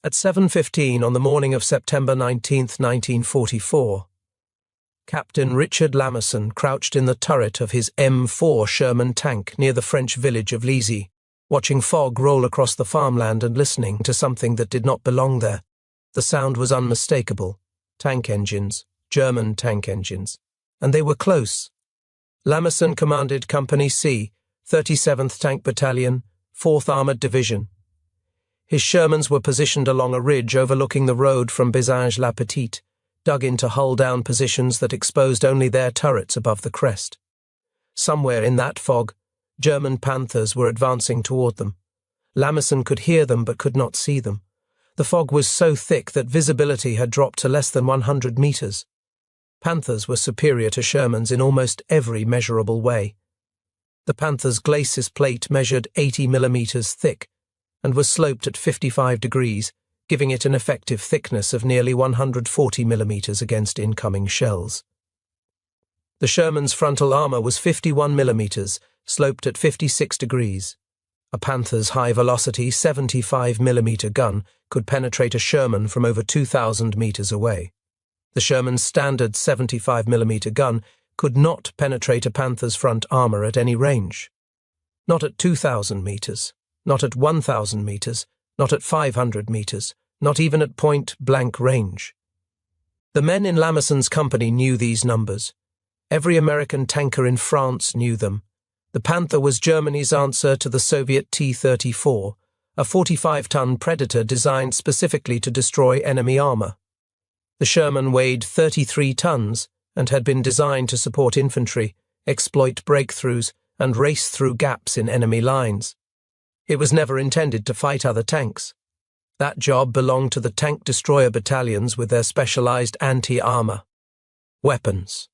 At 7:15 on the morning of September 19, 1944, Captain Richard Lamerson crouched in the turret of his M4 Sherman tank near the French village of Lizy, watching fog roll across the farmland and listening to something that did not belong there. The sound was unmistakable. Tank engines, German tank engines. And they were close. Lamerson commanded Company C, 37th Tank Battalion, 4th Armoured Division. His Shermans were positioned along a ridge overlooking the road from Bézange-la-Petite, dug into hull-down positions that exposed only their turrets above the crest. Somewhere in that fog, German Panthers were advancing toward them. Lamerson could hear them but could not see them. The fog was so thick that visibility had dropped to less than 100 meters. Panthers were superior to Shermans in almost every measurable way. The Panther's glacis plate measured 80 millimeters thick and was sloped at 55 degrees, giving it an effective thickness of nearly 140 millimeters against incoming shells. The Sherman's frontal armor was 51 millimeters, sloped at 56 degrees. A Panther's high-velocity 75mm gun could penetrate a Sherman from over 2,000 meters away. The Sherman's standard 75mm gun could not penetrate a Panther's front armor at any range. Not at 2,000 meters, not at 1,000 meters, not at 500 meters, not even at point-blank range. The men in Lamerson's company knew these numbers. Every American tanker in France knew them. The Panther was Germany's answer to the Soviet T-34, a 45-ton Predator designed specifically to destroy enemy armor. The Sherman weighed 33 tons and had been designed to support infantry, exploit breakthroughs, and race through gaps in enemy lines. It was never intended to fight other tanks. That job belonged to the tank destroyer battalions with their specialized anti-armor weapons.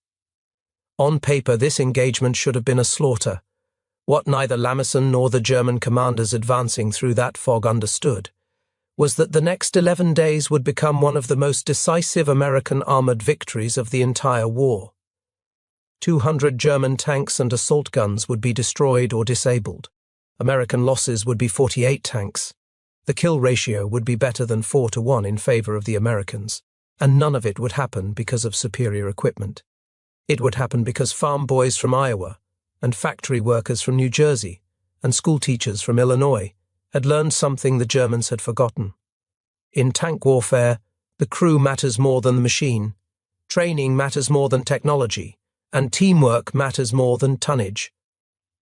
On paper, this engagement should have been a slaughter. What neither Lamerson nor the German commanders advancing through that fog understood was that the next 11 days would become one of the most decisive American armored victories of the entire war. 200 German tanks and assault guns would be destroyed or disabled. American losses would be 48 tanks. The kill ratio would be better than 4-1 in favor of the Americans, and none of it would happen because of superior equipment. It would happen because farm boys from Iowa, and factory workers from New Jersey, and schoolteachers from Illinois had learned something the Germans had forgotten. In tank warfare, the crew matters more than the machine, training matters more than technology, and teamwork matters more than tonnage.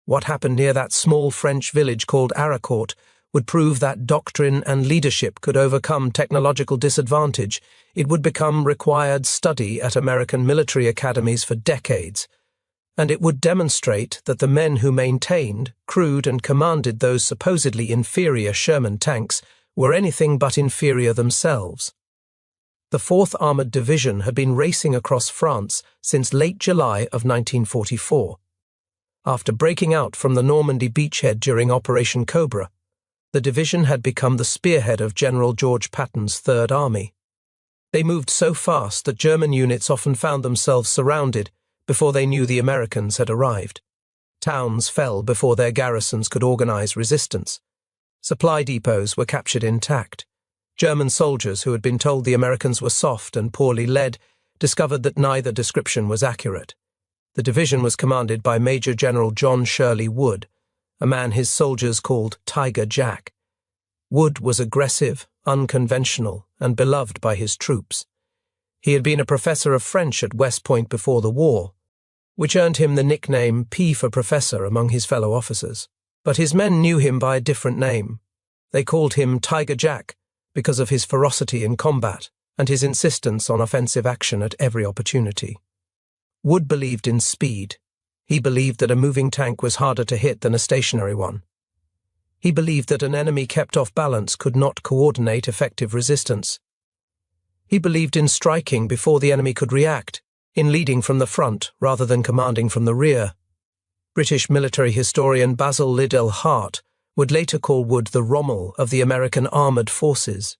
What happened near that small French village called Arracourt would prove that doctrine and leadership could overcome technological disadvantage. It would become required study at American military academies for decades, and it would demonstrate that the men who maintained, crewed, and commanded those supposedly inferior Sherman tanks were anything but inferior themselves. The 4th Armored Division had been racing across France since late July of 1944. After breaking out from the Normandy beachhead during Operation Cobra, the division had become the spearhead of General George Patton's Third Army. They moved so fast that German units often found themselves surrounded before they knew the Americans had arrived. Towns fell before their garrisons could organize resistance. Supply depots were captured intact. German soldiers who had been told the Americans were soft and poorly led discovered that neither description was accurate. The division was commanded by Major General John Shirley Wood, a man his soldiers called Tiger Jack. Wood was aggressive, unconventional, and beloved by his troops. He had been a professor of French at West Point before the war, which earned him the nickname P for Professor among his fellow officers. But his men knew him by a different name. They called him Tiger Jack because of his ferocity in combat and his insistence on offensive action at every opportunity. Wood believed in speed. He believed that a moving tank was harder to hit than a stationary one. He believed that an enemy kept off balance could not coordinate effective resistance. He believed in striking before the enemy could react, in leading from the front rather than commanding from the rear. British military historian Basil Liddell Hart would later call Wood the Rommel of the American armored forces.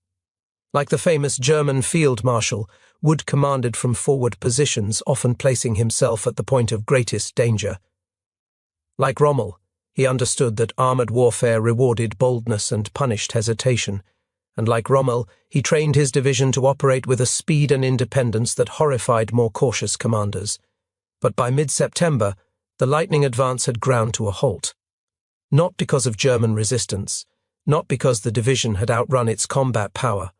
Like the famous German field marshal, Wood commanded from forward positions, often placing himself at the point of greatest danger. Like Rommel, he understood that armored warfare rewarded boldness and punished hesitation, and like Rommel, he trained his division to operate with a speed and independence that horrified more cautious commanders. But by mid-September, the lightning advance had ground to a halt. Not because of German resistance, not because the division had outrun its combat power,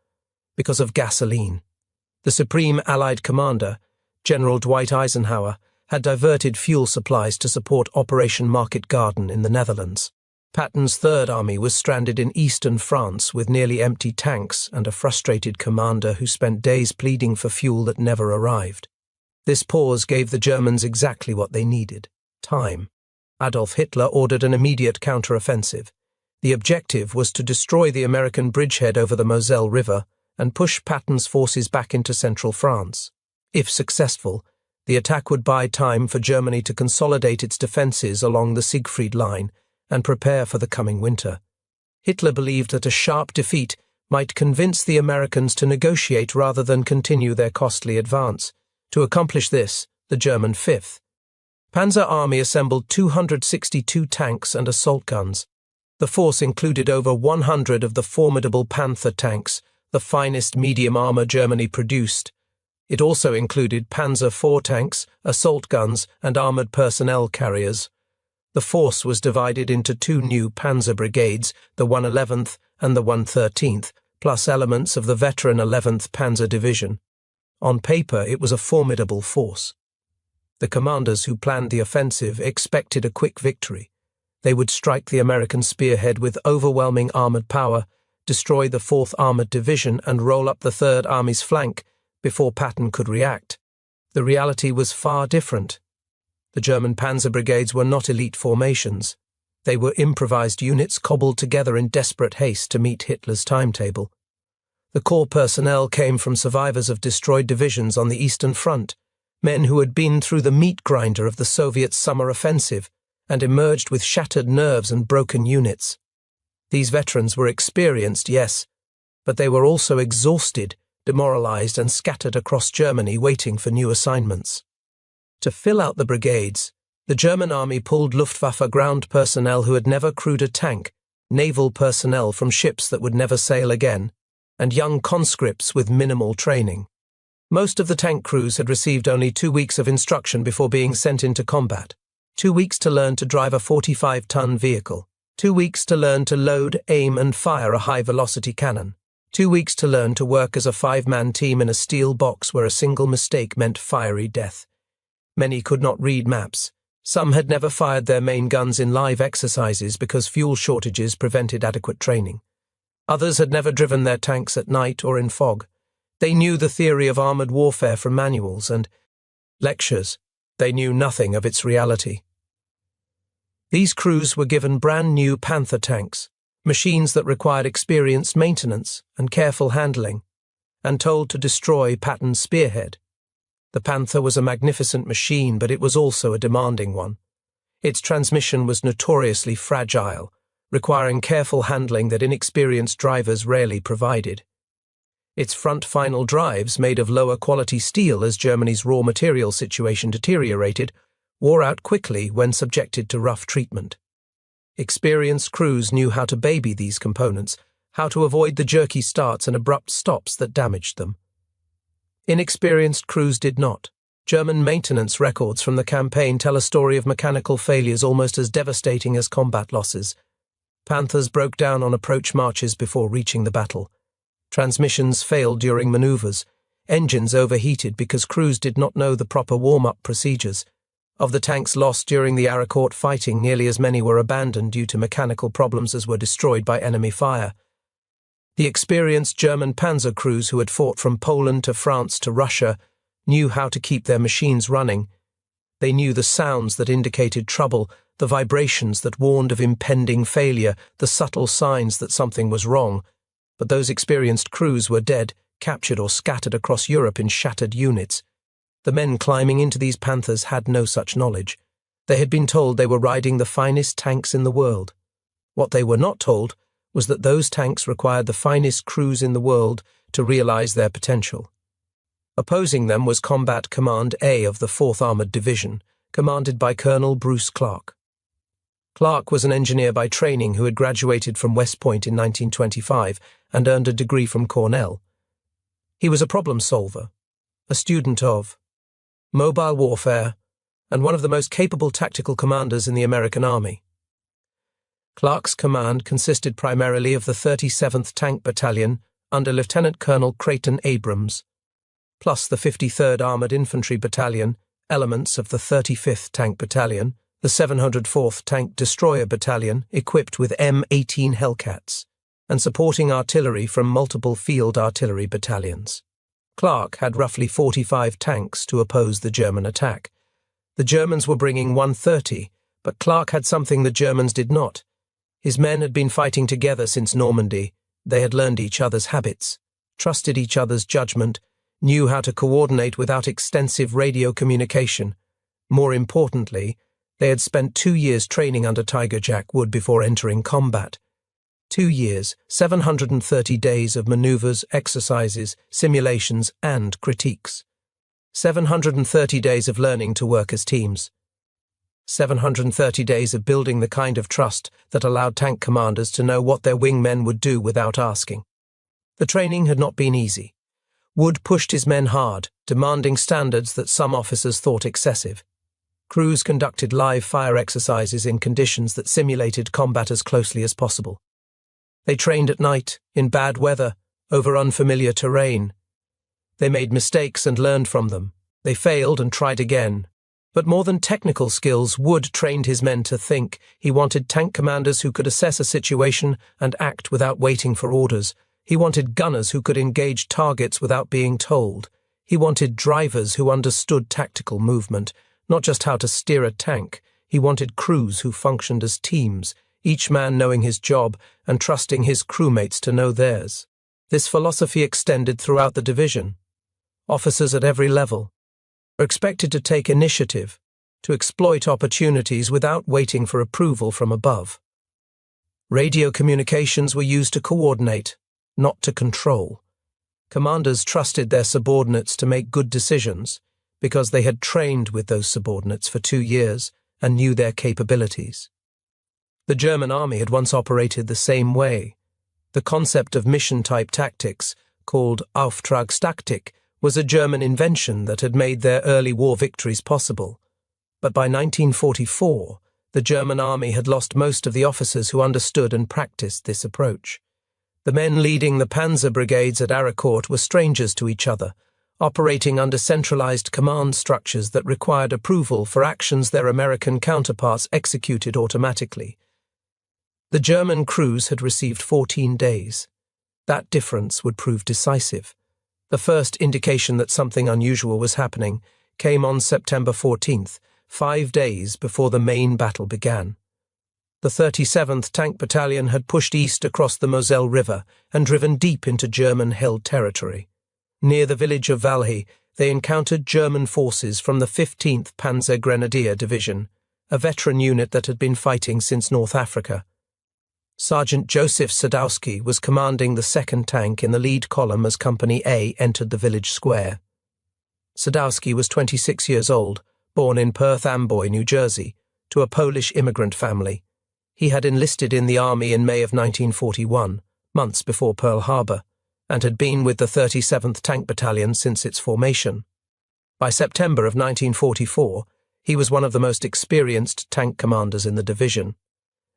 because of gasoline. The Supreme Allied Commander, General Dwight Eisenhower, had diverted fuel supplies to support Operation Market Garden in the Netherlands. Patton's Third Army was stranded in eastern France with nearly empty tanks and a frustrated commander who spent days pleading for fuel that never arrived. This pause gave the Germans exactly what they needed: time. Adolf Hitler ordered an immediate counteroffensive. The objective was to destroy the American bridgehead over the Moselle River and push Patton's forces back into central France. If successful, the attack would buy time for Germany to consolidate its defences along the Siegfried Line and prepare for the coming winter. Hitler believed that a sharp defeat might convince the Americans to negotiate rather than continue their costly advance. To accomplish this, the German Fifth Panzer Army assembled 262 tanks and assault guns. The force included over 100 of the formidable Panther tanks, the finest medium armour Germany produced. It also included Panzer IV tanks, assault guns, and armoured personnel carriers. The force was divided into two new panzer brigades, the 111th and the 113th, plus elements of the veteran 11th Panzer Division. On paper, it was a formidable force. The commanders who planned the offensive expected a quick victory. They would strike the American spearhead with overwhelming armoured power, destroy the 4th Armoured Division, and roll up the 3rd Army's flank before Patton could react. The reality was far different. The German panzer brigades were not elite formations. They were improvised units cobbled together in desperate haste to meet Hitler's timetable. The corps personnel came from survivors of destroyed divisions on the Eastern Front, men who had been through the meat grinder of the Soviet summer offensive and emerged with shattered nerves and broken units. These veterans were experienced, yes, but they were also exhausted, demoralized, and scattered across Germany waiting for new assignments. To fill out the brigades, the German army pulled Luftwaffe ground personnel who had never crewed a tank, naval personnel from ships that would never sail again, and young conscripts with minimal training. Most of the tank crews had received only 2 weeks of instruction before being sent into combat. 2 weeks to learn to drive a 45-ton vehicle. 2 weeks to learn to load, aim, and fire a high-velocity cannon. 2 weeks to learn to work as a 5-man team in a steel box where a single mistake meant fiery death. Many could not read maps. Some had never fired their main guns in live exercises because fuel shortages prevented adequate training. Others had never driven their tanks at night or in fog. They knew the theory of armoured warfare from manuals and lectures. They knew nothing of its reality. These crews were given brand new Panther tanks, machines that required experienced maintenance and careful handling, and told to destroy Patton's spearhead. The Panther was a magnificent machine, but it was also a demanding one. Its transmission was notoriously fragile, requiring careful handling that inexperienced drivers rarely provided. Its front final drives, made of lower quality steel as Germany's raw material situation deteriorated, wore out quickly when subjected to rough treatment. Experienced crews knew how to baby these components, how to avoid the jerky starts and abrupt stops that damaged them. Inexperienced crews did not. German maintenance records from the campaign tell a story of mechanical failures almost as devastating as combat losses. Panthers broke down on approach marches before reaching the battle. Transmissions failed during maneuvers. Engines overheated because crews did not know the proper warm-up procedures. Of the tanks lost during the Arracourt fighting, nearly as many were abandoned due to mechanical problems as were destroyed by enemy fire. The experienced German panzer crews who had fought from Poland to France to Russia knew how to keep their machines running. They knew the sounds that indicated trouble, the vibrations that warned of impending failure, the subtle signs that something was wrong. But those experienced crews were dead, captured or scattered across Europe in shattered units. The men climbing into these Panthers had no such knowledge. They had been told they were riding the finest tanks in the world. What they were not told was that those tanks required the finest crews in the world to realize their potential. Opposing them was Combat Command A of the 4th Armoured Division, commanded by Colonel Bruce Clark. Clark was an engineer by training who had graduated from West Point in 1925 and earned a degree from Cornell. He was a problem solver, a student of mobile warfare, and one of the most capable tactical commanders in the American Army. Clark's command consisted primarily of the 37th Tank Battalion under Lieutenant Colonel Creighton Abrams, plus the 53rd Armored Infantry Battalion, elements of the 35th Tank Battalion, the 704th Tank Destroyer Battalion equipped with M18 Hellcats, and supporting artillery from multiple field artillery battalions. Clark had roughly 45 tanks to oppose the German attack. The Germans were bringing 130, but Clark had something the Germans did not. His men had been fighting together since Normandy. They had learned each other's habits, trusted each other's judgment, knew how to coordinate without extensive radio communication. More importantly, they had spent 2 years training under Tiger Jack Wood before entering combat. 2 years, 730 days of maneuvers, exercises, simulations, and critiques. 730 days of learning to work as teams. 730 days of building the kind of trust that allowed tank commanders to know what their wingmen would do without asking. The training had not been easy. Wood pushed his men hard, demanding standards that some officers thought excessive. Crews conducted live fire exercises in conditions that simulated combat as closely as possible. They trained at night, in bad weather, over unfamiliar terrain. They made mistakes and learned from them. They failed and tried again. But more than technical skills, Wood trained his men to think. He wanted tank commanders who could assess a situation and act without waiting for orders. He wanted gunners who could engage targets without being told. He wanted drivers who understood tactical movement, not just how to steer a tank. He wanted crews who functioned as teams, each man knowing his job and trusting his crewmates to know theirs. This philosophy extended throughout the division. Officers at every level were expected to take initiative, to exploit opportunities without waiting for approval from above. Radio communications were used to coordinate, not to control. Commanders trusted their subordinates to make good decisions because they had trained with those subordinates for 2 years and knew their capabilities. The German army had once operated the same way. The concept of mission-type tactics, called Auftragstaktik, was a German invention that had made their early war victories possible. But by 1944, the German army had lost most of the officers who understood and practiced this approach. The men leading the panzer brigades at Arracourt were strangers to each other, operating under centralized command structures that required approval for actions their American counterparts executed automatically. The German crews had received 14 days. That difference would prove decisive. The first indication that something unusual was happening came on September 14th, 5 days before the main battle began. The 37th Tank Battalion had pushed east across the Moselle River and driven deep into German-held territory. Near the village of Valhy, they encountered German forces from the 15th Panzer Grenadier Division, a veteran unit that had been fighting since North Africa. Sergeant Joseph Sadowski was commanding the 2nd Tank in the lead column as Company A entered the village square. Sadowski was 26 years old, born in Perth Amboy, New Jersey, to a Polish immigrant family. He had enlisted in the army in May of 1941, months before Pearl Harbor, and had been with the 37th Tank Battalion since its formation. By September of 1944, he was one of the most experienced tank commanders in the division.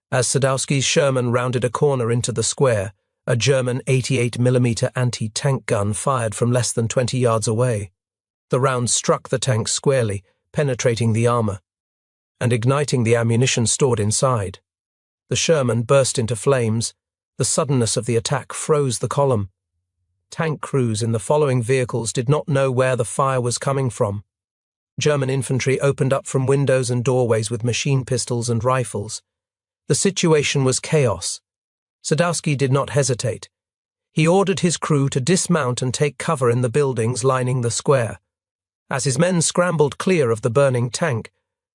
As Sadowski's Sherman rounded a corner into the square, a German 88mm anti-tank gun fired from less than 20 yards away. The round struck the tank squarely, penetrating the armor, and igniting the ammunition stored inside. The Sherman burst into flames. The suddenness of the attack froze the column. Tank crews in the following vehicles did not know where the fire was coming from. German infantry opened up from windows and doorways with machine pistols and rifles. The situation was chaos. Sadowski did not hesitate. He ordered his crew to dismount and take cover in the buildings lining the square. As his men scrambled clear of the burning tank,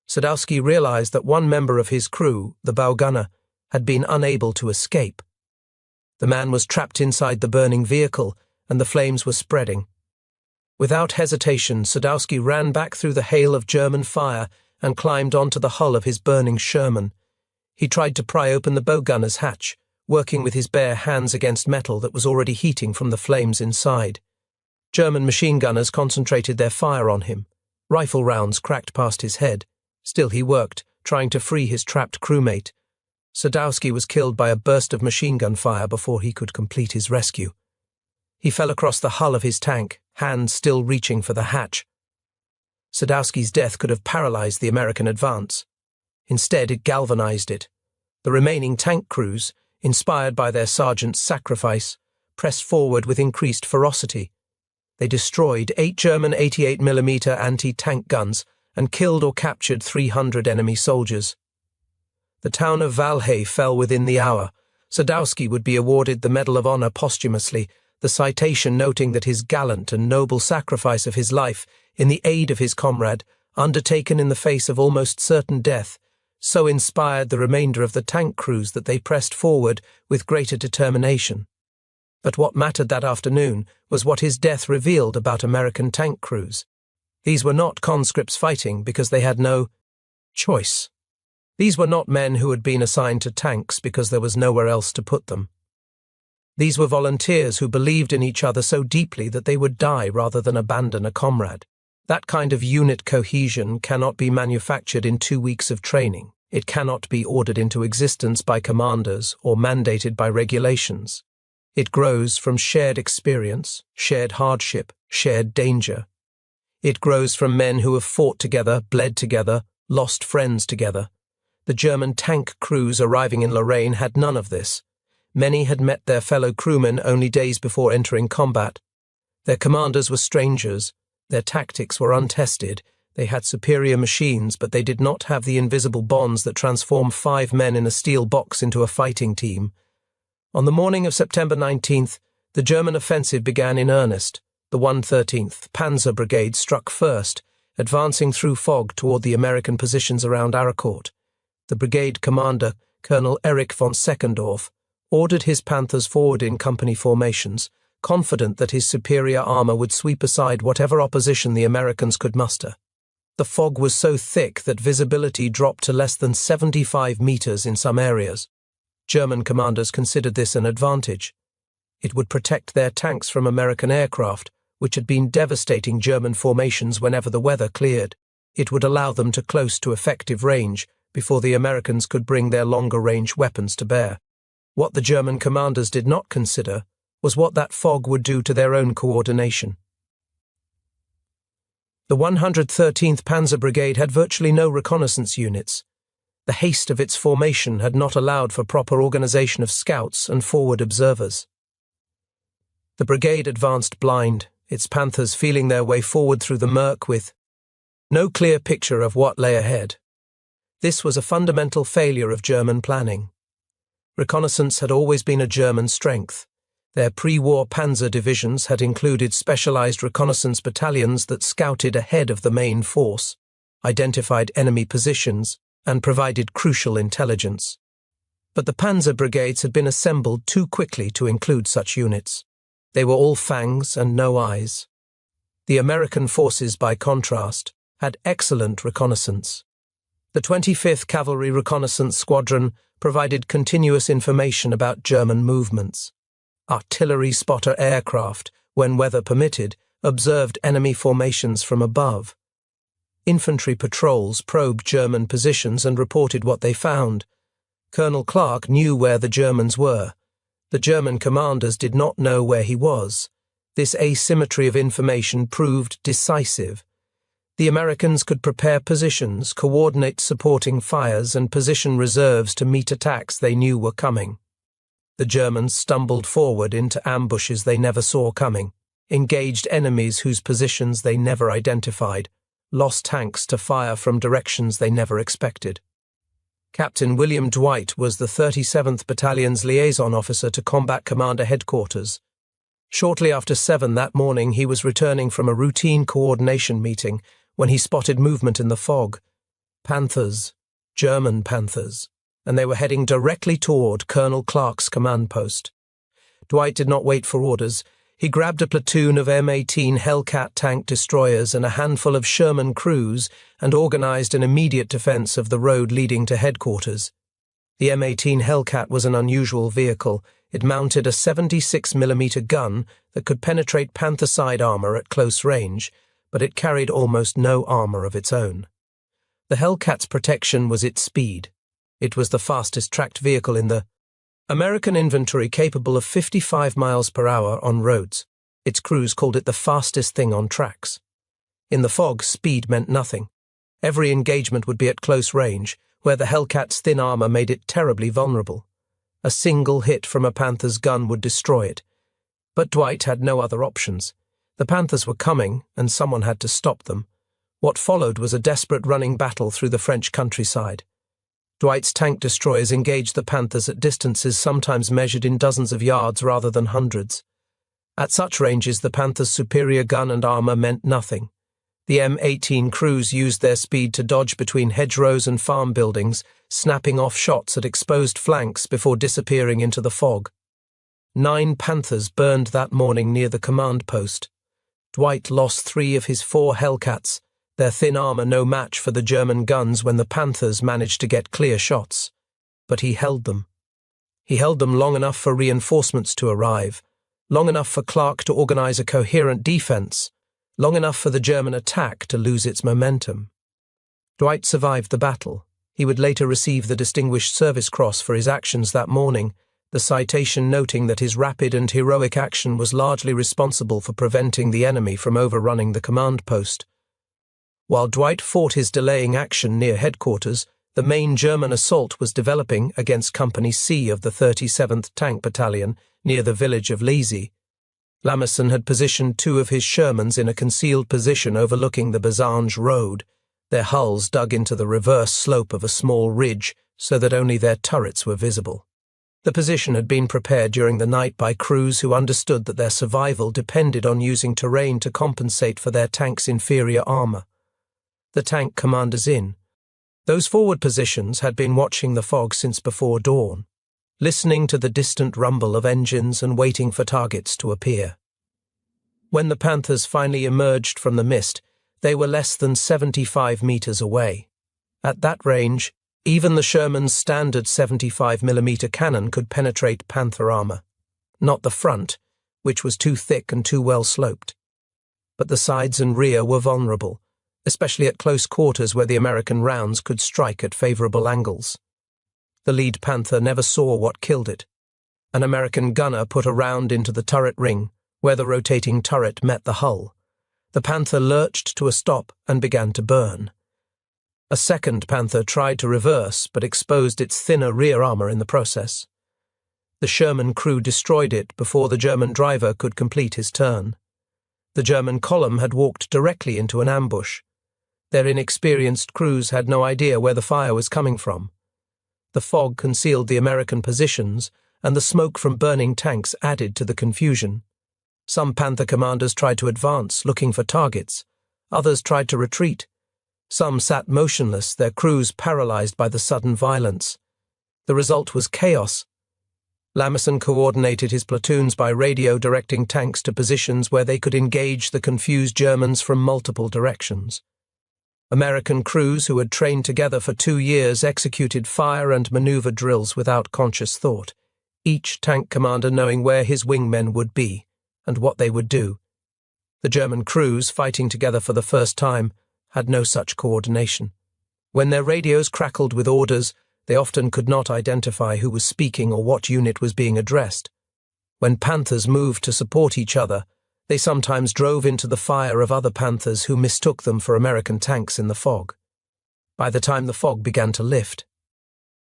Sadowski realized that one member of his crew, the bow gunner, had been unable to escape. The man was trapped inside the burning vehicle, and the flames were spreading. Without hesitation, Sadowski ran back through the hail of German fire and climbed onto the hull of his burning Sherman. He tried to pry open the bowgunner's hatch, working with his bare hands against metal that was already heating from the flames inside. German machine gunners concentrated their fire on him. Rifle rounds cracked past his head. Still he worked, trying to free his trapped crewmate. Sadowski was killed by a burst of machine gun fire before he could complete his rescue. He fell across the hull of his tank, hands still reaching for the hatch. Sadowski's death could have paralyzed the American advance. Instead, it galvanized it. The remaining tank crews, inspired by their sergeant's sacrifice, pressed forward with increased ferocity. They destroyed 8 German 88mm anti-tank guns and killed or captured 300 enemy soldiers. The town of Valhay fell within the hour. Sadowski would be awarded the Medal of Honor posthumously, the citation noting that his gallant and noble sacrifice of his life in the aid of his comrade, undertaken in the face of almost certain death, so inspired the remainder of the tank crews that they pressed forward with greater determination. But what mattered that afternoon was what his death revealed about American tank crews. These were not conscripts fighting because they had no choice. These were not men who had been assigned to tanks because there was nowhere else to put them. These were volunteers who believed in each other so deeply that they would die rather than abandon a comrade. That kind of unit cohesion cannot be manufactured in 2 weeks of training. It cannot be ordered into existence by commanders or mandated by regulations. It grows from shared experience, shared hardship, shared danger. It grows from men who have fought together, bled together, lost friends together. The German tank crews arriving in Lorraine had none of this. Many had met their fellow crewmen only days before entering combat. Their commanders were strangers. Their tactics were untested. They had superior machines, but they did not have the invisible bonds that transform 5 men in a steel box into a fighting team. On the morning of September 19th, the German offensive began in earnest. The 113th Panzer Brigade struck first, advancing through fog toward the American positions around Arracourt. The brigade commander, Colonel Erich von Seckendorf, ordered his Panthers forward in company formations, confident that his superior armor would sweep aside whatever opposition the Americans could muster. The fog was so thick that visibility dropped to less than 75 meters in some areas. German commanders considered this an advantage. It would protect their tanks from American aircraft, which had been devastating German formations whenever the weather cleared. It would allow them to close to effective range before the Americans could bring their longer-range weapons to bear. What the German commanders did not consider was what that fog would do to their own coordination. The 113th Panzer Brigade had virtually no reconnaissance units. The haste of its formation had not allowed for proper organization of scouts and forward observers. The brigade advanced blind, its Panthers feeling their way forward through the murk with no clear picture of what lay ahead. This was a fundamental failure of German planning. Reconnaissance had always been a German strength. Their pre-war panzer divisions had included specialized reconnaissance battalions that scouted ahead of the main force, identified enemy positions, and provided crucial intelligence. But the panzer brigades had been assembled too quickly to include such units. They were all fangs and no eyes. The American forces, by contrast, had excellent reconnaissance. The 25th Cavalry Reconnaissance Squadron provided continuous information about German movements. Artillery spotter aircraft, when weather permitted, observed enemy formations from above. Infantry patrols probed German positions and reported what they found. Colonel Clark knew where the Germans were. The German commanders did not know where he was. This asymmetry of information proved decisive. The Americans could prepare positions, coordinate supporting fires, and position reserves to meet attacks they knew were coming. The Germans stumbled forward into ambushes they never saw coming, engaged enemies whose positions they never identified, lost tanks to fire from directions they never expected. Captain William Dwight was the 37th Battalion's liaison officer to Combat Commander Headquarters. Shortly after 7 that morning, he was returning from a routine coordination meeting when he spotted movement in the fog. Panthers, German Panthers, and they were heading directly toward Colonel Clark's command post. Dwight did not wait for orders. He grabbed a platoon of M18 Hellcat tank destroyers and a handful of Sherman crews and organized an immediate defense of the road leading to headquarters. The M18 Hellcat was an unusual vehicle. It mounted a 76mm gun that could penetrate Panther side armor at close range, but it carried almost no armor of its own. The Hellcat's protection was its speed. It was the fastest tracked vehicle in the American inventory, capable of 55 miles per hour on roads. Its crews called it the fastest thing on tracks. In the fog, speed meant nothing. Every engagement would be at close range, where the Hellcat's thin armor made it terribly vulnerable. A single hit from a Panther's gun would destroy it. But Dwight had no other options. The Panthers were coming, and someone had to stop them. What followed was a desperate running battle through the French countryside. Dwight's tank destroyers engaged the Panthers at distances sometimes measured in dozens of yards rather than hundreds. At such ranges, the Panthers' superior gun and armor meant nothing. The M18 crews used their speed to dodge between hedgerows and farm buildings, snapping off shots at exposed flanks before disappearing into the fog. 9 Panthers burned that morning near the command post. Dwight lost 3 of his 4 Hellcats, their thin armor no match for the German guns when the Panthers managed to get clear shots. But he held them. He held them long enough for reinforcements to arrive, long enough for Clark to organize a coherent defense, long enough for the German attack to lose its momentum. Dwight survived the battle. He would later receive the Distinguished Service Cross for his actions that morning, the citation noting that his rapid and heroic action was largely responsible for preventing the enemy from overrunning the command post. While Dwight fought his delaying action near headquarters, the main German assault was developing against Company C of the 37th Tank Battalion near the village of Leasy. Lamison had positioned 2 of his Shermans in a concealed position overlooking the Basange Road, their hulls dug into the reverse slope of a small ridge so that only their turrets were visible. The position had been prepared during the night by crews who understood that their survival depended on using terrain to compensate for their tank's inferior armor. The tank commanders in those forward positions had been watching the fog since before dawn, listening to the distant rumble of engines and waiting for targets to appear. When the Panthers finally emerged from the mist, they were less than 75 meters away. At that range, even the Sherman's standard 75mm cannon could penetrate Panther armor. Not the front, which was too thick and too well sloped. But the sides and rear were vulnerable, especially at close quarters where the American rounds could strike at favorable angles. The lead Panther never saw what killed it. An American gunner put a round into the turret ring, where the rotating turret met the hull. The Panther lurched to a stop and began to burn. A second Panther tried to reverse, but exposed its thinner rear armor in the process. The Sherman crew destroyed it before the German driver could complete his turn. The German column had walked directly into an ambush. Their inexperienced crews had no idea where the fire was coming from. The fog concealed the American positions, and the smoke from burning tanks added to the confusion. Some Panther commanders tried to advance, looking for targets. Others tried to retreat. Some sat motionless, their crews paralyzed by the sudden violence. The result was chaos. Lamison coordinated his platoons by radio, directing tanks to positions where they could engage the confused Germans from multiple directions. American crews who had trained together for 2 years executed fire and maneuver drills without conscious thought, each tank commander knowing where his wingmen would be and what they would do. The German crews, fighting together for the first time, had no such coordination. When their radios crackled with orders, they often could not identify who was speaking or what unit was being addressed. When Panthers moved to support each other, they sometimes drove into the fire of other Panthers who mistook them for American tanks in the fog. By the time the fog began to lift,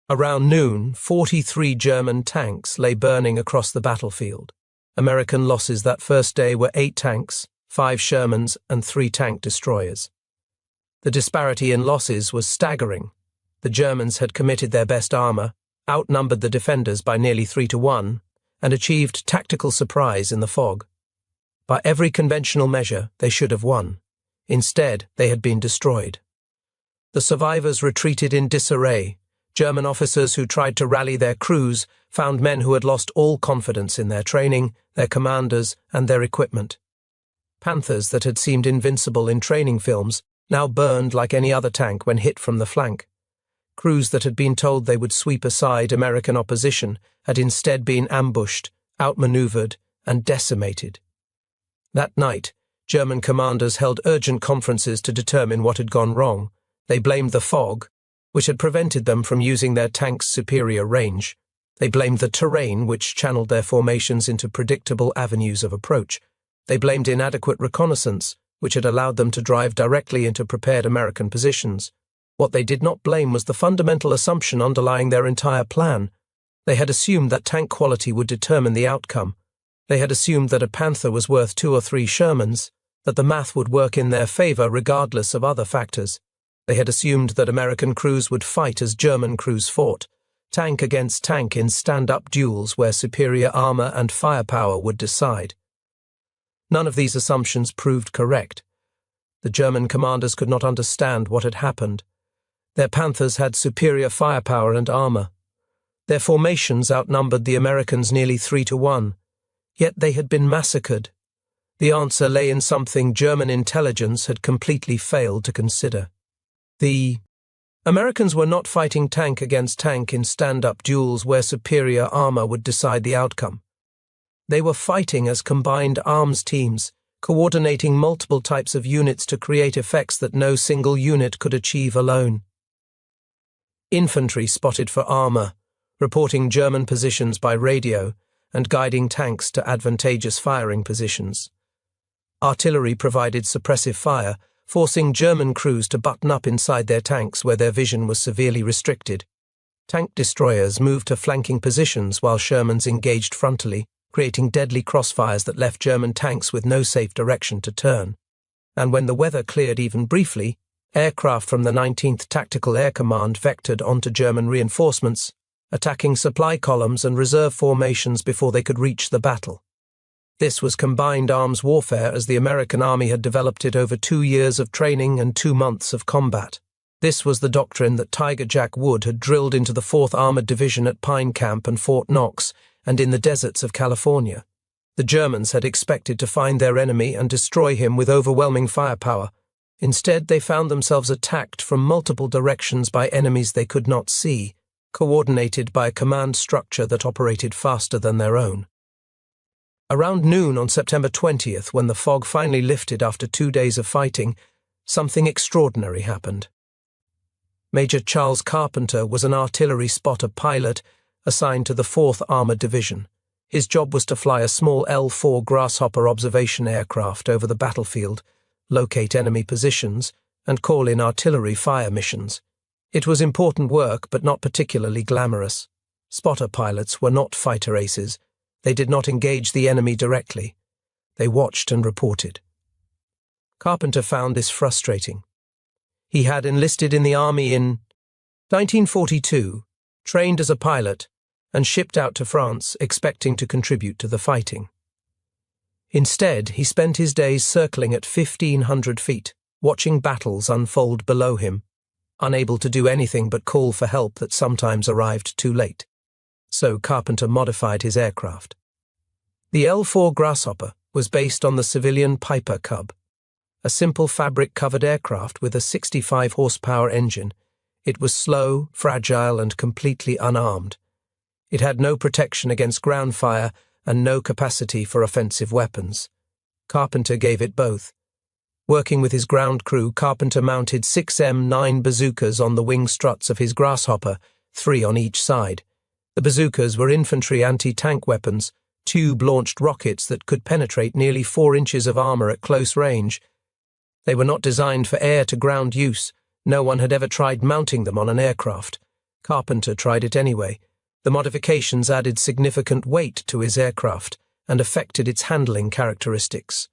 around noon, 43 German tanks lay burning across the battlefield. American losses that first day were 8 tanks, 5 Shermans, and 3 tank destroyers. The disparity in losses was staggering. The Germans had committed their best armor, outnumbered the defenders by nearly 3-1, and achieved tactical surprise in the fog. By every conventional measure, they should have won. Instead, they had been destroyed. The survivors retreated in disarray. German officers who tried to rally their crews found men who had lost all confidence in their training, their commanders, and their equipment. Panthers that had seemed invincible in training films now burned like any other tank when hit from the flank. Crews that had been told they would sweep aside American opposition had instead been ambushed, outmaneuvered, and decimated. That night, German commanders held urgent conferences to determine what had gone wrong. They blamed the fog, which had prevented them from using their tanks' superior range. They blamed the terrain, which channeled their formations into predictable avenues of approach. They blamed inadequate reconnaissance, which had allowed them to drive directly into prepared American positions. What they did not blame was the fundamental assumption underlying their entire plan. They had assumed that tank quality would determine the outcome. They had assumed that a Panther was worth 2 or 3 Shermans, that the math would work in their favor regardless of other factors. They had assumed that American crews would fight as German crews fought, tank against tank in stand-up duels where superior armor and firepower would decide. None of these assumptions proved correct. The German commanders could not understand what had happened. Their Panthers had superior firepower and armor. Their formations outnumbered the Americans nearly 3-1, yet they had been massacred. The answer lay in something German intelligence had completely failed to consider. The Americans were not fighting tank against tank in stand-up duels where superior armor would decide the outcome. They were fighting as combined arms teams, coordinating multiple types of units to create effects that no single unit could achieve alone. Infantry spotted for armor, reporting German positions by radio, and guiding tanks to advantageous firing positions. Artillery provided suppressive fire, forcing German crews to button up inside their tanks where their vision was severely restricted. Tank destroyers moved to flanking positions while Shermans engaged frontally, creating deadly crossfires that left German tanks with no safe direction to turn. And when the weather cleared even briefly, aircraft from the 19th Tactical Air Command vectored onto German reinforcements, attacking supply columns and reserve formations before they could reach the battle. This was combined arms warfare as the American army had developed it over 2 years of training and 2 months of combat. This was the doctrine that Tiger Jack Wood had drilled into the 4th Armored Division at Pine Camp and Fort Knox and in the deserts of California. The Germans had expected to find their enemy and destroy him with overwhelming firepower. Instead, they found themselves attacked from multiple directions by enemies they could not see, coordinated by a command structure that operated faster than their own. Around noon on September 20th, when the fog finally lifted after 2 days of fighting, something extraordinary happened. Major Charles Carpenter was an artillery spotter pilot assigned to the 4th Armored Division. His job was to fly a small L-4 Grasshopper observation aircraft over the battlefield, locate enemy positions, and call in artillery fire missions. It was important work, but not particularly glamorous. Spotter pilots were not fighter aces. They did not engage the enemy directly. They watched and reported. Carpenter found this frustrating. He had enlisted in the army in 1942, trained as a pilot, and shipped out to France expecting to contribute to the fighting. Instead, he spent his days circling at 1,500 feet, watching battles unfold below him, unable to do anything but call for help that sometimes arrived too late. So Carpenter modified his aircraft. The L-4 Grasshopper was based on the civilian Piper Cub, a simple fabric-covered aircraft with a 65-horsepower engine. It was slow, fragile, and completely unarmed. It had no protection against ground fire and no capacity for offensive weapons. Carpenter gave it both. Working with his ground crew, Carpenter mounted 6 M9 bazookas on the wing struts of his Grasshopper, 3 on each side. The bazookas were infantry anti-tank weapons, tube-launched rockets that could penetrate nearly 4 inches of armor at close range. They were not designed for air-to-ground use. No one had ever tried mounting them on an aircraft. Carpenter tried it anyway. The modifications added significant weight to his aircraft and affected its handling characteristics.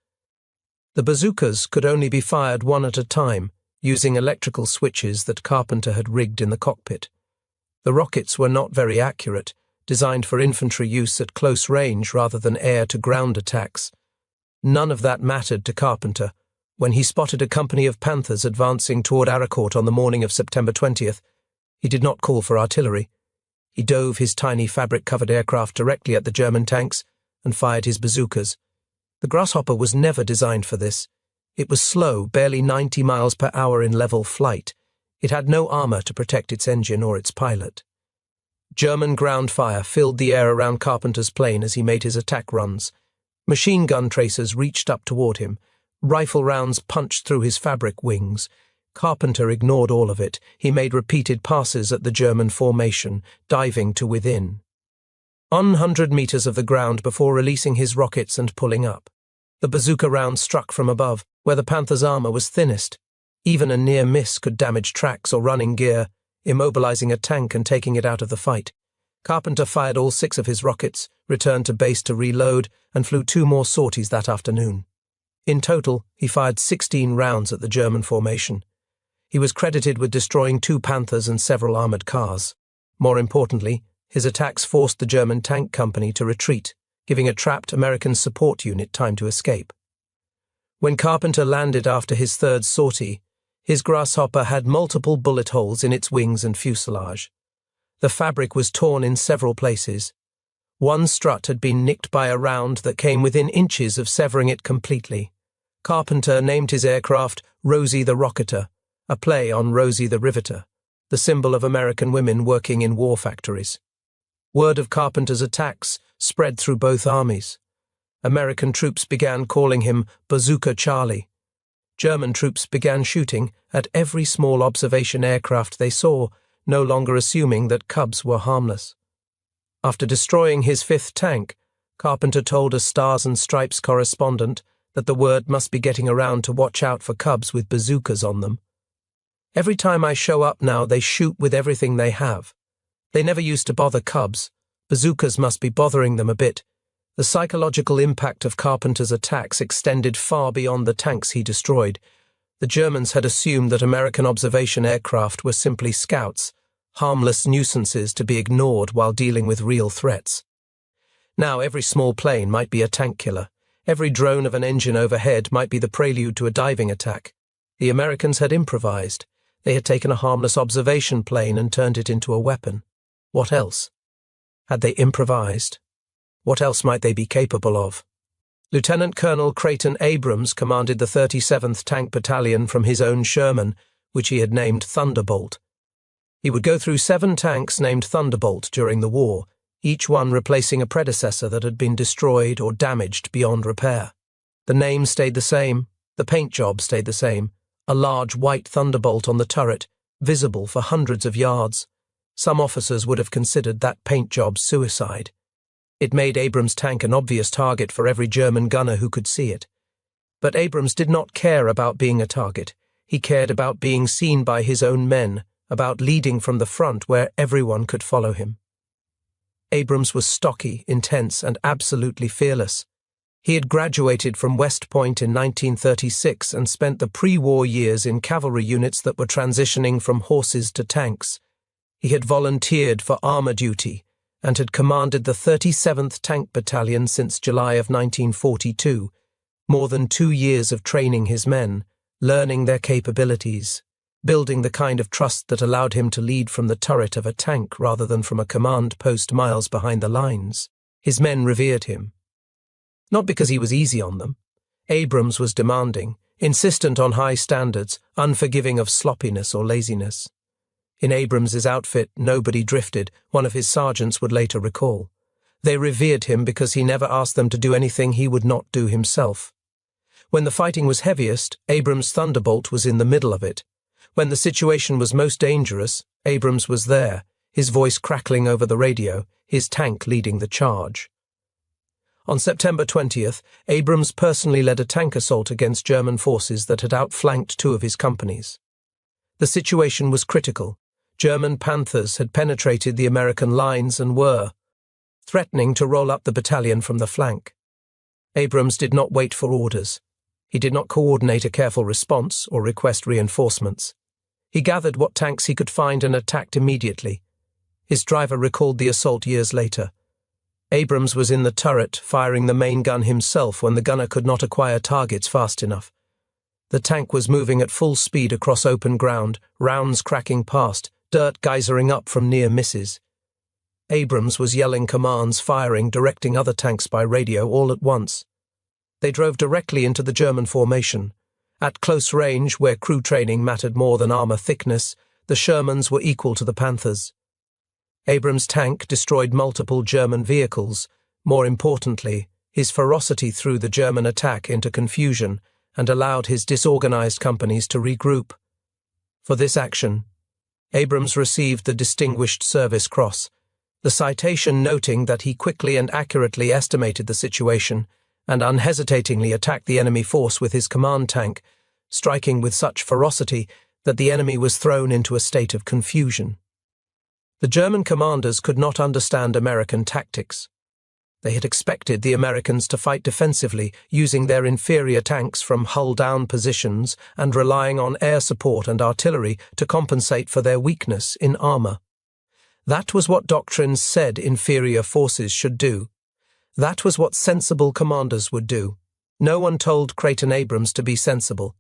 The bazookas could only be fired one at a time, using electrical switches that Carpenter had rigged in the cockpit. The rockets were not very accurate, designed for infantry use at close range rather than air-to-ground attacks. None of that mattered to Carpenter. When he spotted a company of Panthers advancing toward Arracourt on the morning of September 20th, he did not call for artillery. He dove his tiny fabric-covered aircraft directly at the German tanks and fired his bazookas. The Grasshopper was never designed for this. It was slow, barely 90 miles per hour in level flight, It had no armor to protect its engine or its pilot. German ground fire filled the air around Carpenter's plane as he made his attack runs. Machine gun tracers reached up toward him. Rifle rounds punched through his fabric wings. Carpenter ignored all of it. He made repeated passes at the German formation, diving to within 100 meters of the ground before releasing his rockets and pulling up. The bazooka round struck from above, where the Panther's armor was thinnest. Even a near miss could damage tracks or running gear, immobilizing a tank and taking it out of the fight. Carpenter fired all 6 of his rockets, returned to base to reload, and flew 2 more sorties that afternoon. In total, he fired 16 rounds at the German formation. He was credited with destroying 2 Panthers and several armored cars. More importantly, his attacks forced the German tank company to retreat, giving a trapped American support unit time to escape. When Carpenter landed after his 3rd sortie, his Grasshopper had multiple bullet holes in its wings and fuselage. The fabric was torn in several places. One strut had been nicked by a round that came within inches of severing it completely. Carpenter named his aircraft Rosie the Rocketer, a play on Rosie the Riveter, the symbol of American women working in war factories. Word of Carpenter's attacks spread through both armies. American troops began calling him Bazooka Charlie. German troops began shooting at every small observation aircraft they saw, no longer assuming that Cubs were harmless. After destroying his 5th tank, Carpenter told a Stars and Stripes correspondent that the word must be getting around to watch out for Cubs with bazookas on them. Every time I show up now, they shoot with everything they have. They never used to bother Cubs. Bazookas must be bothering them a bit. The psychological impact of Carpenter's attacks extended far beyond the tanks he destroyed. The Germans had assumed that American observation aircraft were simply scouts, harmless nuisances to be ignored while dealing with real threats. Now every small plane might be a tank killer. Every drone of an engine overhead might be the prelude to a diving attack. The Americans had improvised. They had taken a harmless observation plane and turned it into a weapon. What else? Had they improvised? What else might they be capable of? Lieutenant Colonel Creighton Abrams commanded the 37th Tank Battalion from his own Sherman, which he had named Thunderbolt. He would go through 7 tanks named Thunderbolt during the war, each one replacing a predecessor that had been destroyed or damaged beyond repair. The name stayed the same, the paint job stayed the same, a large white Thunderbolt on the turret, visible for hundreds of yards. Some officers would have considered that paint job suicide. It made Abrams' tank an obvious target for every German gunner who could see it. But Abrams did not care about being a target. He cared about being seen by his own men, about leading from the front where everyone could follow him. Abrams was stocky, intense, and absolutely fearless. He had graduated from West Point in 1936 and spent the pre-war years in cavalry units that were transitioning from horses to tanks. He had volunteered for armor duty and had commanded the 37th Tank Battalion since July of 1942, more than 2 years of training his men, learning their capabilities, building the kind of trust that allowed him to lead from the turret of a tank rather than from a command post miles behind the lines. His men revered him. Not because he was easy on them. Abrams was demanding, insistent on high standards, unforgiving of sloppiness or laziness. In Abrams's outfit, nobody drifted, one of his sergeants would later recall. They revered him because he never asked them to do anything he would not do himself. When the fighting was heaviest, Abrams' Thunderbolt was in the middle of it. When the situation was most dangerous, Abrams was there, his voice crackling over the radio, his tank leading the charge. On September 20th, Abrams personally led a tank assault against German forces that had outflanked 2 of his companies. The situation was critical. German Panthers had penetrated the American lines and were threatening to roll up the battalion from the flank. Abrams did not wait for orders. He did not coordinate a careful response or request reinforcements. He gathered what tanks he could find and attacked immediately. His driver recalled the assault years later. Abrams was in the turret, firing the main gun himself when the gunner could not acquire targets fast enough. The tank was moving at full speed across open ground, rounds cracking past, dirt geysering up from near misses. Abrams was yelling commands, firing, directing other tanks by radio all at once. They drove directly into the German formation. At close range, where crew training mattered more than armor thickness, the Shermans were equal to the Panthers. Abrams' tank destroyed multiple German vehicles. More importantly, his ferocity threw the German attack into confusion and allowed his disorganized companies to regroup. For this action, Abrams received the Distinguished Service Cross, the citation noting that he quickly and accurately estimated the situation and unhesitatingly attacked the enemy force with his command tank, striking with such ferocity that the enemy was thrown into a state of confusion. The German commanders could not understand American tactics. They had expected the Americans to fight defensively, using their inferior tanks from hull-down positions and relying on air support and artillery to compensate for their weakness in armor. That was what doctrines said inferior forces should do. That was what sensible commanders would do. No one told Creighton Abrams to be sensible.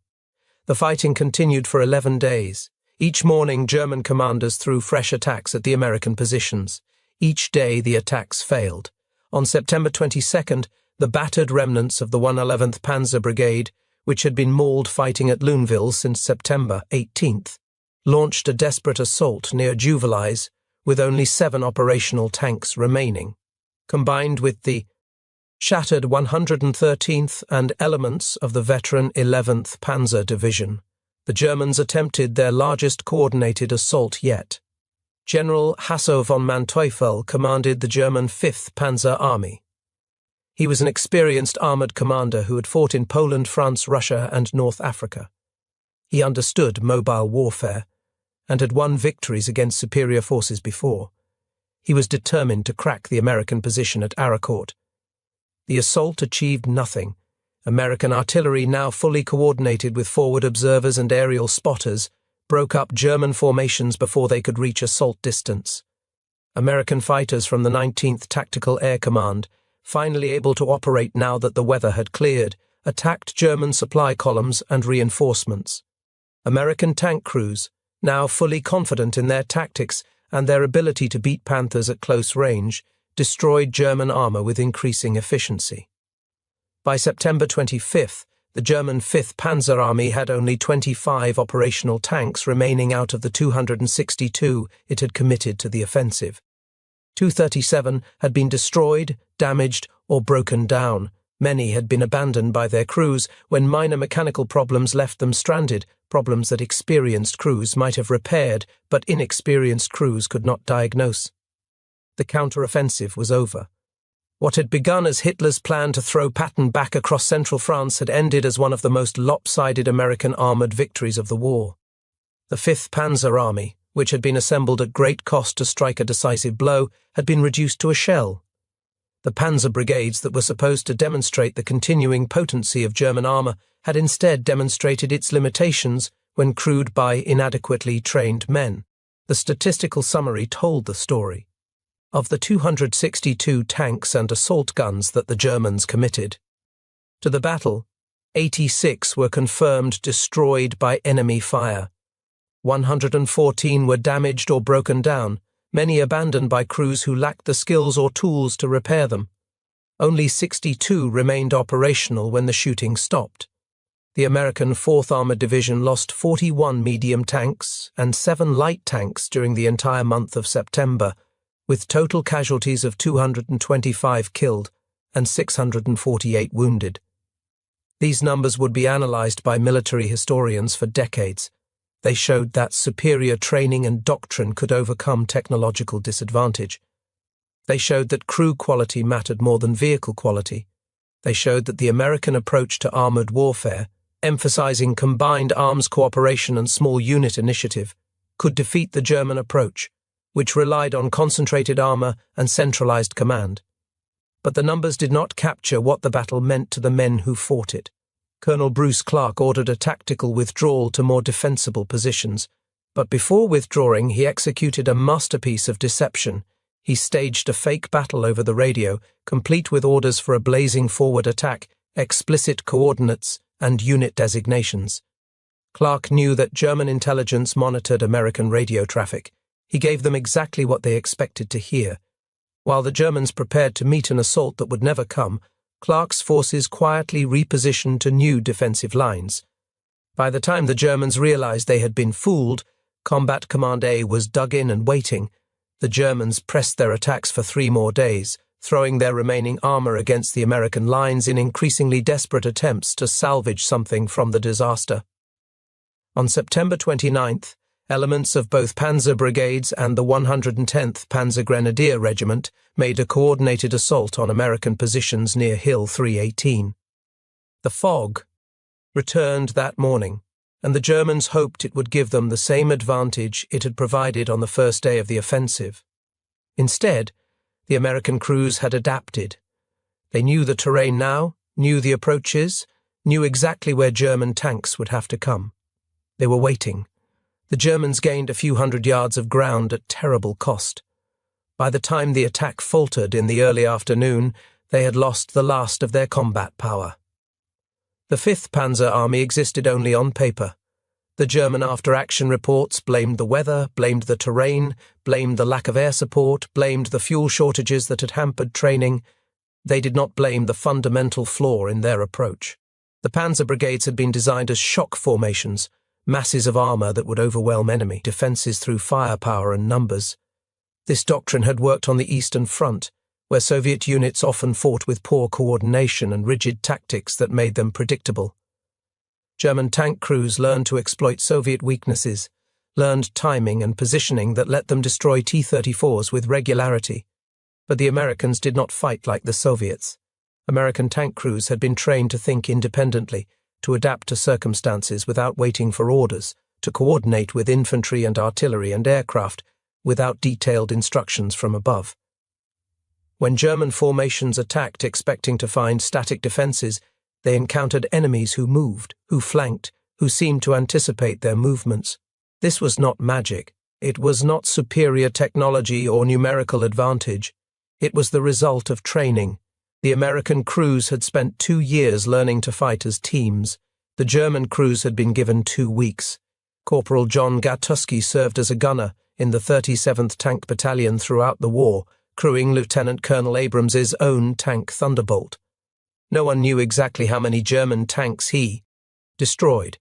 The fighting continued for 11 days. Each morning, German commanders threw fresh attacks at the American positions. Each day, the attacks failed. On September 22nd, the battered remnants of the 111th Panzer Brigade, which had been mauled fighting at Luneville since September 18th, launched a desperate assault near Juvilliers, with only 7 operational tanks remaining. Combined with the shattered 113th and elements of the veteran 11th Panzer Division, the Germans attempted their largest coordinated assault yet. General Hasso von Manteuffel commanded the German 5th Panzer Army. He was an experienced armoured commander who had fought in Poland, France, Russia, and North Africa. He understood mobile warfare and had won victories against superior forces before. He was determined to crack the American position at Arracourt. The assault achieved nothing. American artillery, now fully coordinated with forward observers and aerial spotters, broke up German formations before they could reach assault distance. American fighters from the 19th Tactical Air Command, finally able to operate now that the weather had cleared, attacked German supply columns and reinforcements. American tank crews, now fully confident in their tactics and their ability to beat Panthers at close range, destroyed German armor with increasing efficiency. By September 25th, the German 5th Panzer Army had only 25 operational tanks remaining out of the 262 it had committed to the offensive. 237 had been destroyed, damaged, or broken down. Many had been abandoned by their crews when minor mechanical problems left them stranded, problems that experienced crews might have repaired, but inexperienced crews could not diagnose. The counter-offensive was over. What had begun as Hitler's plan to throw Patton back across central France had ended as one of the most lopsided American armoured victories of the war. The 5th Panzer Army, which had been assembled at great cost to strike a decisive blow, had been reduced to a shell. The panzer brigades that were supposed to demonstrate the continuing potency of German armour had instead demonstrated its limitations when crewed by inadequately trained men. The statistical summary told the story. Of the 262 tanks and assault guns that the Germans committed to the battle, 86 were confirmed destroyed by enemy fire. 114 were damaged or broken down, many abandoned by crews who lacked the skills or tools to repair them. Only 62 remained operational when the shooting stopped. The American 4th Armored Division lost 41 medium tanks and 7 light tanks during the entire month of September, with total casualties of 225 killed and 648 wounded. These numbers would be analysed by military historians for decades. They showed that superior training and doctrine could overcome technological disadvantage. They showed that crew quality mattered more than vehicle quality. They showed that the American approach to armoured warfare, emphasising combined arms cooperation and small unit initiative, could defeat the German approach, which relied on concentrated armour and centralised command. But the numbers did not capture what the battle meant to the men who fought it. Colonel Bruce Clark ordered a tactical withdrawal to more defensible positions, but before withdrawing he executed a masterpiece of deception. He staged a fake battle over the radio, complete with orders for a blazing forward attack, explicit coordinates, and unit designations. Clark knew that German intelligence monitored American radio traffic. He gave them exactly what they expected to hear. While the Germans prepared to meet an assault that would never come, Clark's forces quietly repositioned to new defensive lines. By the time the Germans realized they had been fooled, Combat Command A was dug in and waiting. The Germans pressed their attacks for 3 more days, throwing their remaining armor against the American lines in increasingly desperate attempts to salvage something from the disaster. On September 29th, elements of both Panzer brigades and the 110th Panzer Grenadier Regiment made a coordinated assault on American positions near Hill 318. The fog returned that morning, and the Germans hoped it would give them the same advantage it had provided on the first day of the offensive. Instead, the American crews had adapted. They knew the terrain now, knew the approaches, knew exactly where German tanks would have to come. They were waiting. The Germans gained a few hundred yards of ground at terrible cost. By the time the attack faltered in the early afternoon, they had lost the last of their combat power. The 5th Panzer Army existed only on paper. The German after-action reports blamed the weather, blamed the terrain, blamed the lack of air support, blamed the fuel shortages that had hampered training. They did not blame the fundamental flaw in their approach. The Panzer brigades had been designed as shock formations, masses of armor that would overwhelm enemy defenses through firepower and numbers. This doctrine had worked on the Eastern Front, where Soviet units often fought with poor coordination and rigid tactics that made them predictable. German tank crews learned to exploit Soviet weaknesses, learned timing and positioning that let them destroy T-34s with regularity. But the Americans did not fight like the Soviets. American tank crews had been trained to think independently, to adapt to circumstances without waiting for orders, to coordinate with infantry and artillery and aircraft without detailed instructions from above. When German formations attacked expecting to find static defenses, they encountered enemies who moved, who flanked, who seemed to anticipate their movements. This was not magic. It was not superior technology or numerical advantage. It was the result of training. The American crews had spent 2 years learning to fight as teams. The German crews had been given 2 weeks. Corporal John Gatuski served as a gunner in the 37th Tank Battalion throughout the war, crewing Lieutenant Colonel Abrams's own tank Thunderbolt. No one knew exactly how many German tanks he destroyed,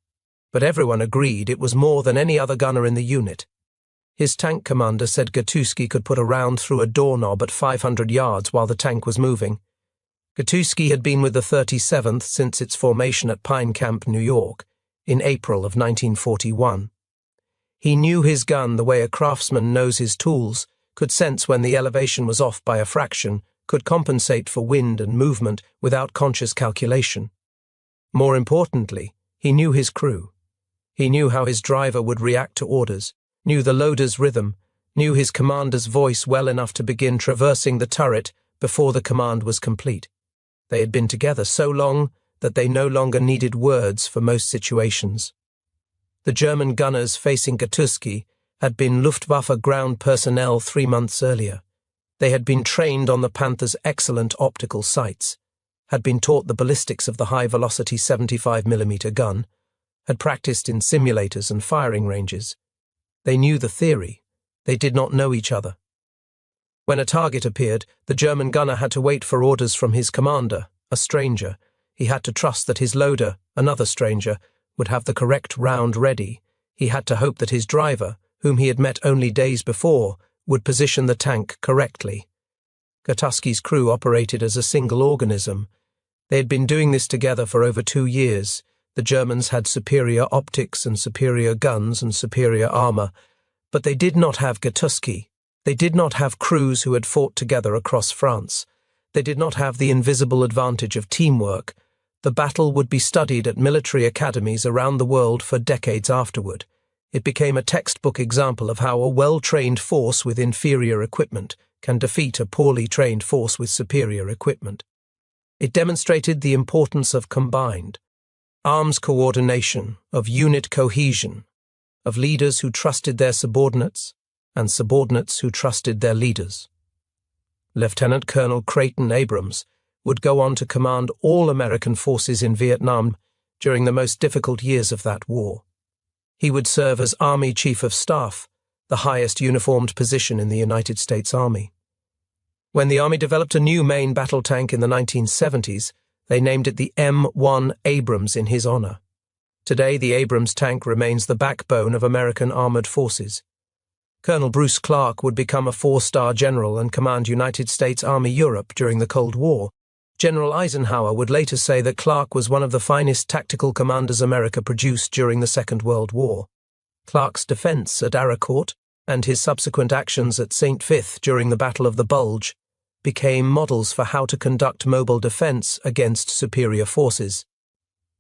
but everyone agreed it was more than any other gunner in the unit. His tank commander said Gatuski could put a round through a doorknob at 500 yards while the tank was moving. Gatuski had been with the 37th since its formation at Pine Camp, New York, in April of 1941. He knew his gun the way a craftsman knows his tools, could sense when the elevation was off by a fraction, could compensate for wind and movement without conscious calculation. More importantly, he knew his crew. He knew how his driver would react to orders, knew the loader's rhythm, knew his commander's voice well enough to begin traversing the turret before the command was complete. They had been together so long that they no longer needed words for most situations. The German gunners facing Gatuski had been Luftwaffe ground personnel 3 months earlier. They had been trained on the Panthers' excellent optical sights, had been taught the ballistics of the high-velocity 75mm gun, had practiced in simulators and firing ranges. They knew the theory. They did not know each other. When a target appeared, the German gunner had to wait for orders from his commander, a stranger. He had to trust that his loader, another stranger, would have the correct round ready. He had to hope that his driver, whom he had met only days before, would position the tank correctly. Gatuski's crew operated as a single organism. They had been doing this together for over 2 years. The Germans had superior optics and superior guns and superior armor, but they did not have Gatuski. They did not have crews who had fought together across France. They did not have the invisible advantage of teamwork. The battle would be studied at military academies around the world for decades afterward. It became a textbook example of how a well-trained force with inferior equipment can defeat a poorly trained force with superior equipment. It demonstrated the importance of combined arms coordination, of unit cohesion, of leaders who trusted their subordinates and subordinates who trusted their leaders. Lieutenant Colonel Creighton Abrams would go on to command all American forces in Vietnam during the most difficult years of that war. He would serve as Army Chief of Staff, the highest uniformed position in the United States Army. When the Army developed a new main battle tank in the 1970s, they named it the M1 Abrams in his honor. Today, the Abrams tank remains the backbone of American armored forces. Colonel Bruce Clark would become a 4-star general and command United States Army Europe during the Cold War. General Eisenhower would later say that Clark was one of the finest tactical commanders America produced during the Second World War. Clark's defense at Arracourt and his subsequent actions at St. Vith during the Battle of the Bulge became models for how to conduct mobile defense against superior forces.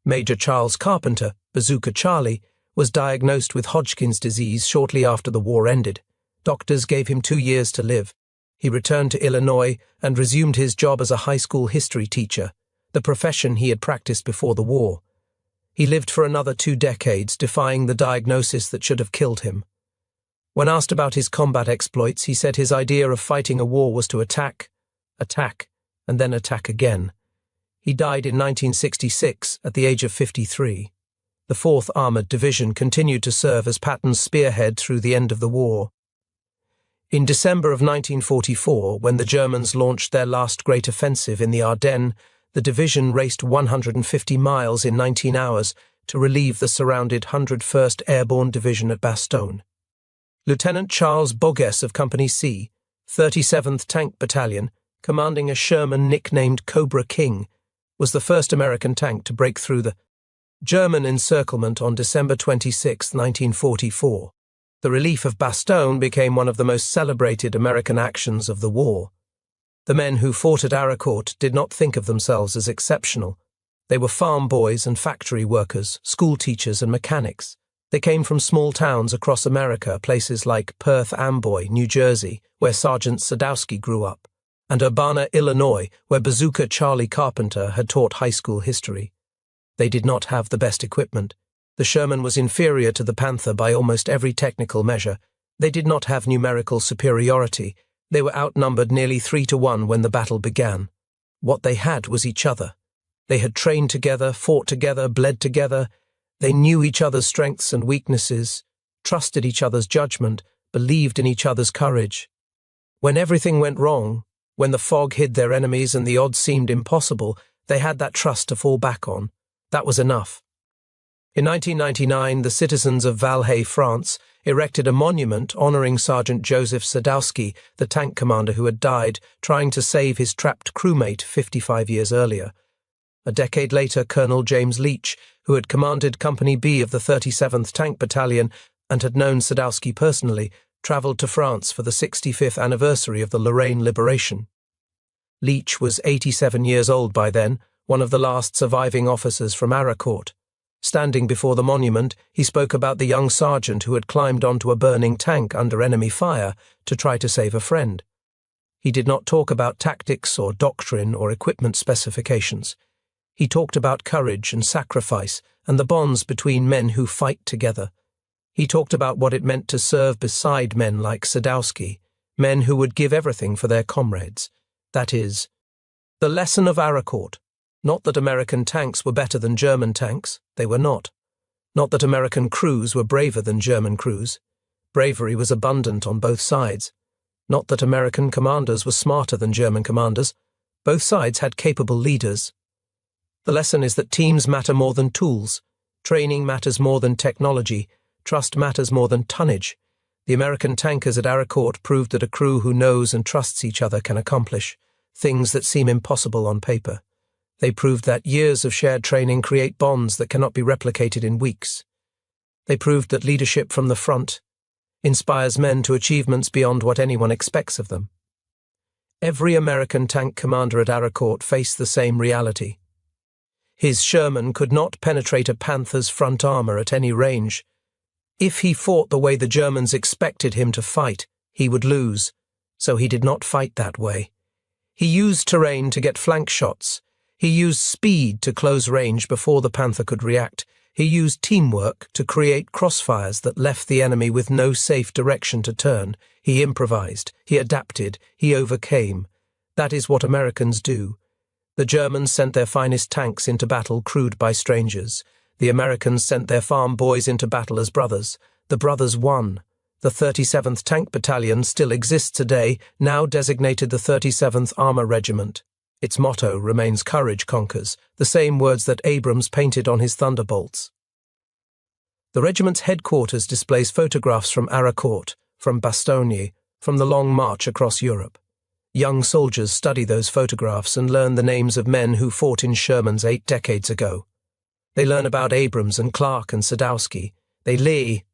Major Charles Carpenter, Bazooka Charlie, was diagnosed with Hodgkin's disease shortly after the war ended. Doctors gave him 2 years to live. He returned to Illinois and resumed his job as a high school history teacher, the profession he had practiced before the war. He lived for another 2 decades, defying the diagnosis that should have killed him. When asked about his combat exploits, he said his idea of fighting a war was to attack, and then attack again. He died in 1966 at the age of 53. The 4th Armored Division continued to serve as Patton's spearhead through the end of the war. In December of 1944, when the Germans launched their last great offensive in the Ardennes, the division raced 150 miles in 19 hours to relieve the surrounded 101st Airborne Division at Bastogne. Lieutenant Charles Bogues of Company C, 37th Tank Battalion, commanding a Sherman nicknamed Cobra King, was the first American tank to break through the German encirclement on December 26, 1944. The relief of Bastogne became one of the most celebrated American actions of the war. The men who fought at Arracourt did not think of themselves as exceptional. They were farm boys and factory workers, school teachers and mechanics. They came from small towns across America, places like Perth Amboy, New Jersey, where Sergeant Sadowski grew up, and Urbana, Illinois, where Bazooka Charlie Carpenter had taught high school history. They did not have the best equipment. The Sherman was inferior to the Panther by almost every technical measure. They did not have numerical superiority. They were outnumbered nearly 3-1 when the battle began. What they had was each other. They had trained together, fought together, bled together. They knew each other's strengths and weaknesses, trusted each other's judgment, believed in each other's courage. When everything went wrong, when the fog hid their enemies and the odds seemed impossible, they had that trust to fall back on. That was enough. In 1999, the citizens of Valhay, France, erected a monument honoring Sergeant Joseph Sadowski, the tank commander who had died trying to save his trapped crewmate 55 years earlier. A decade later, Colonel James Leach, who had commanded Company B of the 37th Tank Battalion and had known Sadowski personally, travelled to France for the 65th anniversary of the Lorraine liberation. Leach was 87 years old by then, one of the last surviving officers from Arracourt. Standing before the monument, he spoke about the young sergeant who had climbed onto a burning tank under enemy fire to try to save a friend. He did not talk about tactics or doctrine or equipment specifications. He talked about courage and sacrifice and the bonds between men who fight together. He talked about what it meant to serve beside men like Sadowski, men who would give everything for their comrades. That is, the lesson of Arracourt. Not that American tanks were better than German tanks. They were not. Not that American crews were braver than German crews. Bravery was abundant on both sides. Not that American commanders were smarter than German commanders. Both sides had capable leaders. The lesson is that teams matter more than tools. Training matters more than technology. Trust matters more than tonnage. The American tankers at Arracourt proved that a crew who knows and trusts each other can accomplish things that seem impossible on paper. They proved that years of shared training create bonds that cannot be replicated in weeks. They proved that leadership from the front inspires men to achievements beyond what anyone expects of them. Every American tank commander at Arracourt faced the same reality. His Sherman could not penetrate a Panther's front armor at any range. If he fought the way the Germans expected him to fight, he would lose, so he did not fight that way. He used terrain to get flank shots. He used speed to close range before the Panther could react. He used teamwork to create crossfires that left the enemy with no safe direction to turn. He improvised. He adapted. He overcame. That is what Americans do. The Germans sent their finest tanks into battle crewed by strangers. The Americans sent their farm boys into battle as brothers. The brothers won. The 37th Tank Battalion still exists today, now designated the 37th Armor Regiment. Its motto remains "Courage Conquers," the same words that Abrams painted on his thunderbolts. The regiment's headquarters displays photographs from Arracourt, from Bastogne, from the long march across Europe. Young soldiers study those photographs and learn the names of men who fought in Sherman's 8 decades ago. They learn about Abrams and Clark and Sadowski. They lee